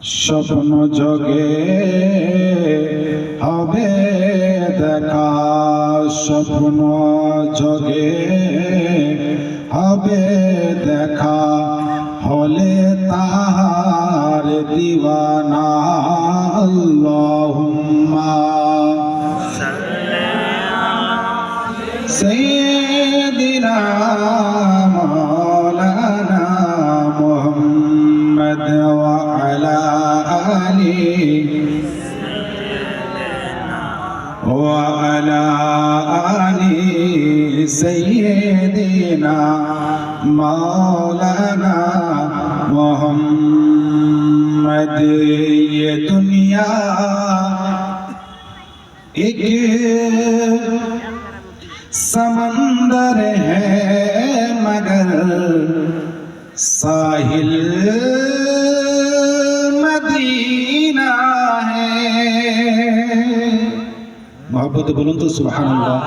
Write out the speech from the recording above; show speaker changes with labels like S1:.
S1: স্বপ্ন যোগে হবে দেখা, স্বপ্ন যোগে হবে দেখা, হলে তাহার দিওয়ানা। আল্লাহুম্মা সাইয়্যিদিনা মাওলানা মুহাম্মদ ওয়া আলা আলি সাইয়্যিদিনা মাওলানা মুহাম্মদ। ये दुनिया एक समंदर है मगर साहिल मदीना है। मोहब्बत बोलूं तो सुभान अल्लाह।